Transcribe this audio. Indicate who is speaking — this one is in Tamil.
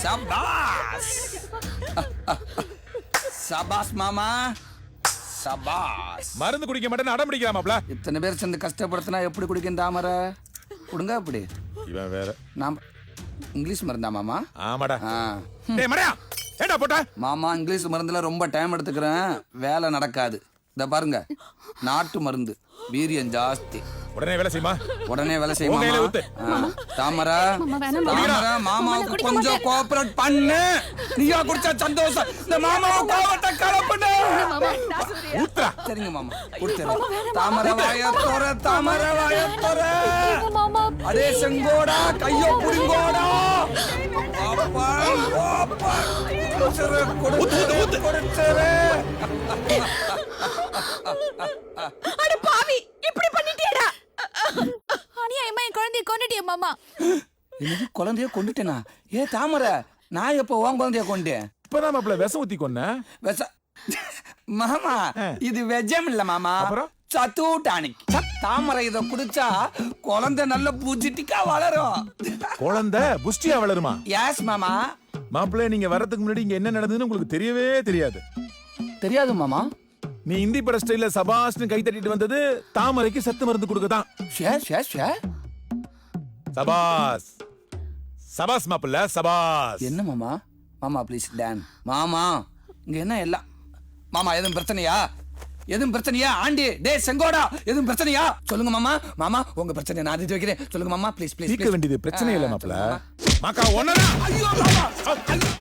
Speaker 1: சபாஸ் சபாஸ் மாமா சபாஸ்.
Speaker 2: மருந்து குடிக்க மாட்டேன்னு அடம் பிடிக்கிறாமாப்ல.
Speaker 1: இத்தனை பேர் சேர்ந்து கஷ்டப்படுத்தினா எப்படி குடிக்கும் தாமரை? கொடுங்க அப்படி.
Speaker 2: இவன் வேற.
Speaker 1: நாம் இங்கிலீஷ் மருந்தா மாமா?
Speaker 2: ஆமாடா. டேய் மடையா, ஏண்டா போட்ட?
Speaker 1: மாமா இங்கிலீஷ் மருந்துல ரொம்ப டைம் எடுத்துக்கிறேன், வேலை நடக்காது. இத பாருங்க, நாட்டு மருந்து, வீரியம் ஜாஸ்தி.
Speaker 2: உடனே வேலை செய்யுமா?
Speaker 1: உடனே வேலை செய்யுமா? தாமரை, தாமரை மாமாவுக்கு கொஞ்சம் கோஆபரேட் பண்ணு. நீயா குடிச்ச சந்தோஷம் இந்த மாமாவை கோவத்தை கலப்புன. சரிங்க மாமா, குடிச்சறேன். தாமரை வாயத்தோர, தாமரை வாயத்தோர. அதே செங்கோடா, கையோ புடிங்கோடா. அப்பா அப்பா குடிச்சற குடிச்சற.
Speaker 3: அட பாவி, இப்படி பண்ணிட்டியடா. அனியா என் குழந்தைய கொன்னுட்டிய மாமா.
Speaker 1: எனக்கு குழந்தைய கொண்டுட்டேனா? ஏ தாமரை, நான் எப்போ உன் குழந்தைய கொண்டேன்?
Speaker 2: இப்பதான் மாப்ள விஷம் ஊத்தி கொன்ன.
Speaker 1: விஷ மாமா, இது வெஜம் இல்ல மாமா, சத்து டானிக். தாமரை இத குடிச்சா குழந்தை நல்ல பூஜிட்டிக்கா வளரும்.
Speaker 2: குழந்தை புஷ்டியா வளருமா?
Speaker 1: எஸ் மாமா.
Speaker 2: மாப்ள, நீங்க வரதுக்கு முன்னாடி இங்க என்ன நடந்ததுன்னு உங்களுக்கு தெரியவே தெரியாது.
Speaker 1: தெரியாது மாமா.
Speaker 2: நீ இந்தி பட ஸ்டைல்ல சபாஸ்னு கை தட்டிட்டு வந்தது தாமரைக்கு சத்து மருந்து கொடுக்கதான். சபாஸ் சபாஸ் மாப்ள, சபாஸ்.
Speaker 1: என்ன மாமா? மாமா ப்ளீஸ் டான். மாமா இங்க என்ன எல்லாம்? மாமா எதுவும் பிரச்சனையா? எதுவும் பிரச்சனையா? ஆண்டி டே செங்கோடா, எதுவும் பிரச்சனையா? சொல்லுங்க மாமா. மாமா உங்க பிரச்சனை நான் தீர்த்து வைக்கிறேன். சொல்லுங்க மாமா ப்ளீஸ் ப்ளீஸ்.
Speaker 2: தீர்க்க வேண்டியது பிரச்சனை இல்ல மாப்ள. மாக்கா ஒண்ணா.
Speaker 1: ஐயோ மாமா.